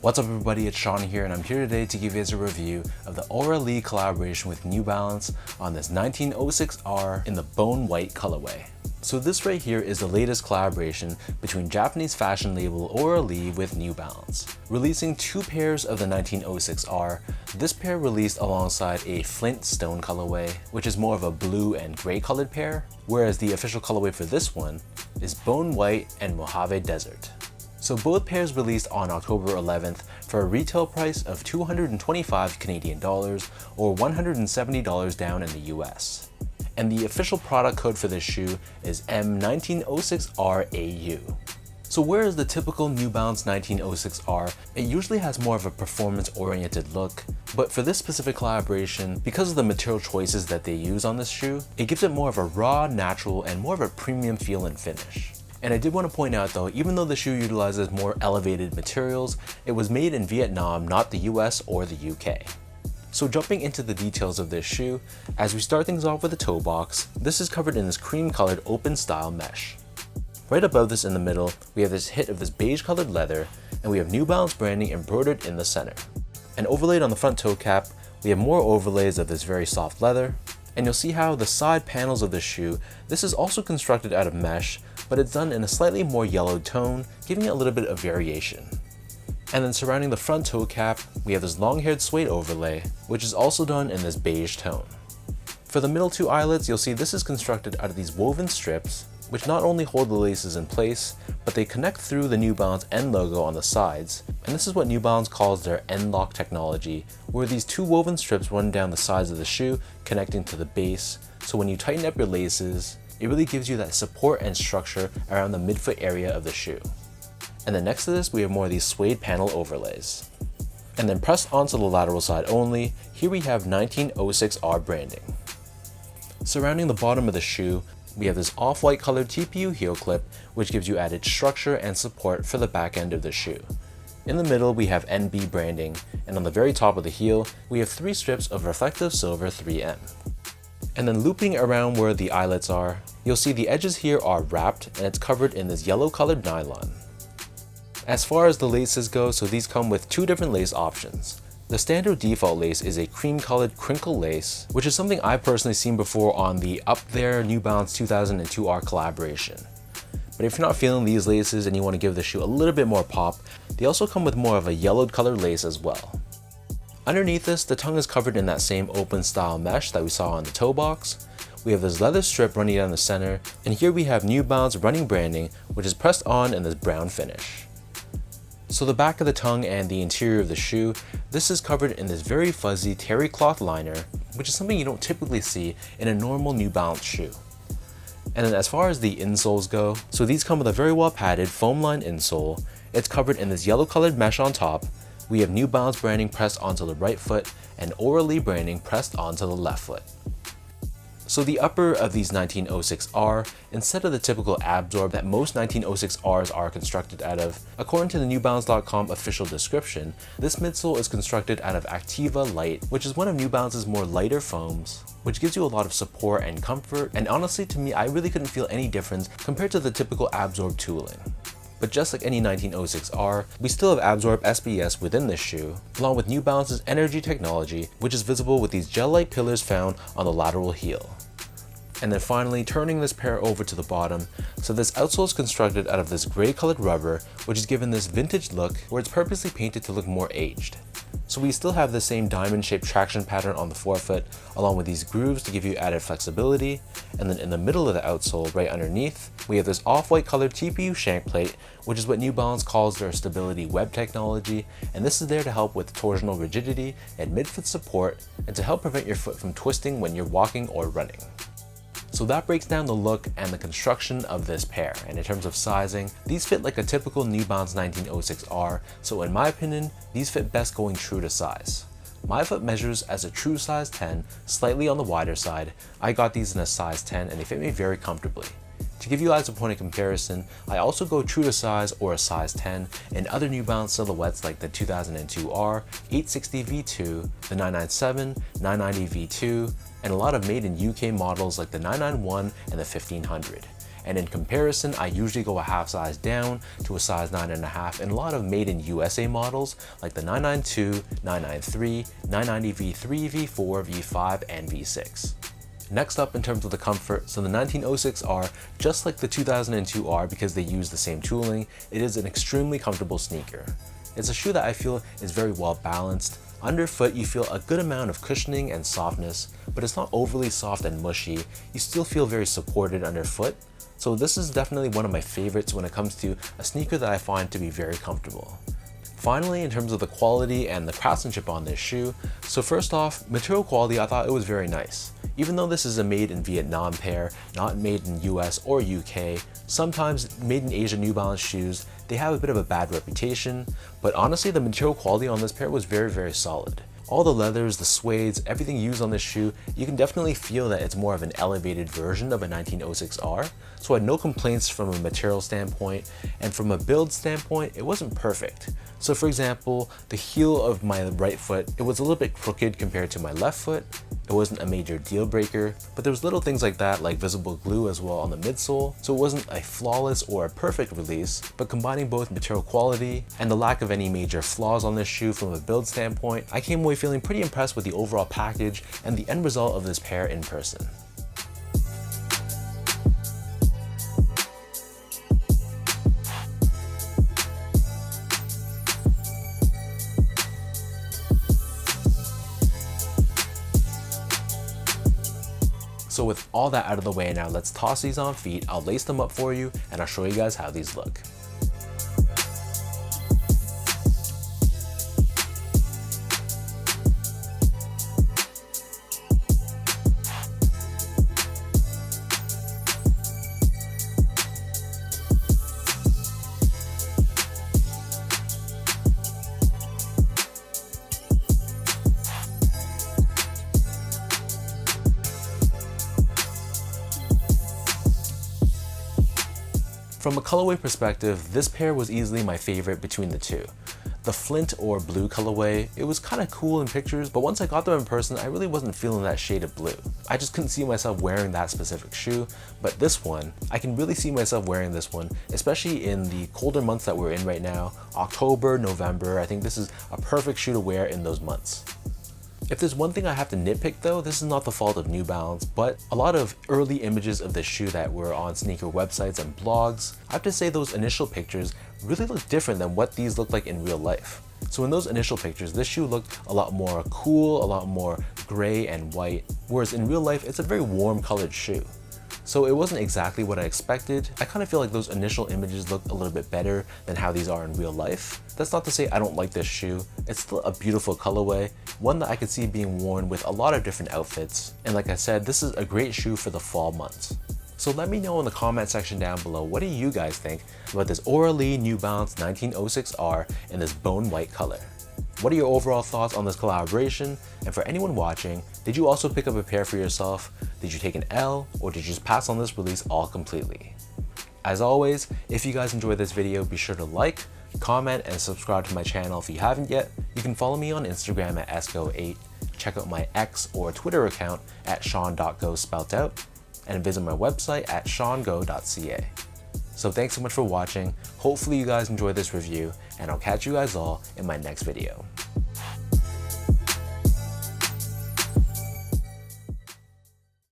What's up everybody, it's Sean here and I'm here today to give you guys a review of the Auralee collaboration with New Balance on this 1906R in the bone white colorway. So this right here is the latest collaboration between Japanese fashion label Auralee with New Balance, releasing two pairs of the 1906R. This pair released alongside a flint stone colorway, which is more of a blue and gray colored pair, whereas the official colorway for this one is bone white and Mojave Desert. So both pairs released on October 11th for a retail price of 225 Canadian dollars or $170 down in the US. And the official product code for this shoe is M1906RAU. So whereas the typical New Balance 1906R, it usually has more of a performance-oriented look, but for this specific collaboration, because of the material choices that they use on this shoe, it gives it more of a raw, natural, and more of a premium feel and finish. And I did want to point out though, even though the shoe utilizes more elevated materials, it was made in Vietnam, not the US or the UK. So jumping into the details of this shoe, as we start things off with the toe box, this is covered in this cream colored open style mesh. Right above this in the middle, we have this hit of this beige colored leather, and we have New Balance branding embroidered in the center. And overlaid on the front toe cap, we have more overlays of this very soft leather. And you'll see how the side panels of the shoe, this is also constructed out of mesh, but it's done in a slightly more yellowed tone, giving it a little bit of variation. And then surrounding the front toe cap, we have this long-haired suede overlay, which is also done in this beige tone. For the middle two eyelets, you'll see this is constructed out of these woven strips, which not only hold the laces in place, but they connect through the New Balance end logo on the sides. And this is what New Balance calls their end lock technology, where these two woven strips run down the sides of the shoe, connecting to the base. So when you tighten up your laces, it really gives you that support and structure around the midfoot area of the shoe. And then next to this, we have more of these suede panel overlays. And then pressed onto the lateral side only, here we have 1906R branding. Surrounding the bottom of the shoe, we have this off-white colored TPU heel clip, which gives you added structure and support for the back end of the shoe. In the middle, we have NB branding, and on the very top of the heel, we have three strips of reflective silver 3M. And then looping around where the eyelets are, you'll see the edges here are wrapped and it's covered in this yellow colored nylon. As far as the laces go, so these come with two different lace options. The standard default lace is a cream colored crinkle lace, which is something I've personally seen before on the Up There New Balance 2002R collaboration. But if you're not feeling these laces and you want to give the shoe a little bit more pop, they also come with more of a yellowed colored lace as well. Underneath this, the tongue is covered in that same open style mesh that we saw on the toe box. We have this leather strip running down the center, and here we have New Balance running branding, which is pressed on in this brown finish. So the back of the tongue and the interior of the shoe, this is covered in this very fuzzy terry cloth liner, which is something you don't typically see in a normal New Balance shoe. And then as far as the insoles go, so these come with a very well padded foam lined insole. It's covered in this yellow colored mesh on top. We have New Balance branding pressed onto the right foot and Auralee branding pressed onto the left foot. So the upper of these 1906R, instead of the typical absorb that most 1906Rs are constructed out of, according to the NewBalance.com official description, this midsole is constructed out of Activa Light, which is one of New Balance's more lighter foams, which gives you a lot of support and comfort, and honestly to me I really couldn't feel any difference compared to the typical absorb tooling. But just like any 1906R, we still have Absorb SBS within this shoe, along with New Balance's energy technology, which is visible with these gel-like pillars found on the lateral heel. And then finally, turning this pair over to the bottom, so this outsole is constructed out of this gray colored rubber, which is given this vintage look where it's purposely painted to look more aged. So we still have the same diamond shaped traction pattern on the forefoot, along with these grooves to give you added flexibility. And then in the middle of the outsole, right underneath, we have this off-white colored TPU shank plate, which is what New Balance calls their stability web technology. And this is there to help with torsional rigidity and midfoot support, and to help prevent your foot from twisting when you're walking or running. So that breaks down the look and the construction of this pair, and in terms of sizing, these fit like a typical New Balance 1906R, so in my opinion, these fit best going true to size. My foot measures as a true size 10, slightly on the wider side. I got these in a size 10 and they fit me very comfortably. To give you guys a point of comparison, I also go true to size or a size 10 in other New Balance silhouettes like the 2002R, 860 V2, the 997, 990 V2, and a lot of made in UK models like the 991 and the 1500. and in comparison, I usually go a half size down to a size 9.5 in a lot of made in USA models like the 992, 993, 990 V3, V4, V5, and V6. Next up in terms of the comfort, so the 1906R, just like the 2002R because they use the same tooling, it is an extremely comfortable sneaker. It's a shoe that I feel is very well balanced. Underfoot, you feel a good amount of cushioning and softness, but it's not overly soft and mushy. You still feel very supported underfoot. So this is definitely one of my favorites when it comes to a sneaker that I find to be very comfortable. Finally, in terms of the quality and the craftsmanship on this shoe, so first off, material quality, I thought it was very nice. Even though this is a made in Vietnam pair, not made in US or UK, sometimes made in Asia New Balance shoes, they have a bit of a bad reputation, but honestly the material quality on this pair was very solid. All the leathers, the suedes, everything used on this shoe, you can definitely feel that it's more of an elevated version of a 1906R, so I had no complaints from a material standpoint, and from a build standpoint, it wasn't perfect. So for example, the heel of my right foot, it was a little bit crooked compared to my left foot. It wasn't a major deal breaker, but there was little things like that, like visible glue as well on the midsole, so it wasn't a flawless or a perfect release, but combining both material quality and the lack of any major flaws on this shoe from a build standpoint, I came away feeling pretty impressed with the overall package and the end result of this pair in person. So with all that out of the way now, let's toss these on feet. I'll lace them up for you and I'll show you guys how these look. From a colorway perspective, this pair was easily my favorite between the two. The flint or blue colorway, it was kind of cool in pictures, but once I got them in person, I really wasn't feeling that shade of blue. I just couldn't see myself wearing that specific shoe, but this one, I can really see myself wearing this one, especially in the colder months that we're in right now, October, November. I think this is a perfect shoe to wear in those months. If there's one thing I have to nitpick though, this is not the fault of New Balance, but a lot of early images of this shoe that were on sneaker websites and blogs, I have to say those initial pictures really look different than what these look like in real life. So in those initial pictures, this shoe looked a lot more cool, a lot more gray and white, whereas in real life, it's a very warm colored shoe. So it wasn't exactly what I expected. I kind of feel like those initial images look a little bit better than how these are in real life. That's not to say I don't like this shoe. It's still a beautiful colorway, one that I could see being worn with a lot of different outfits. And like I said, this is a great shoe for the fall months. So let me know in the comment section down below, what do you guys think about this Auralee New Balance 1906R in this bone white color? What are your overall thoughts on this collaboration? And for anyone watching, did you also pick up a pair for yourself? Did you take an L, or did you just pass on this release all completely? As always, if you guys enjoyed this video, be sure to like, comment, and subscribe to my channel if you haven't yet. You can follow me on Instagram at esco8, check out my X or Twitter account at sean.go spelt out, and visit my website at seango.ca. So thanks so much for watching. Hopefully you guys enjoyed this review, and I'll catch you guys all in my next video.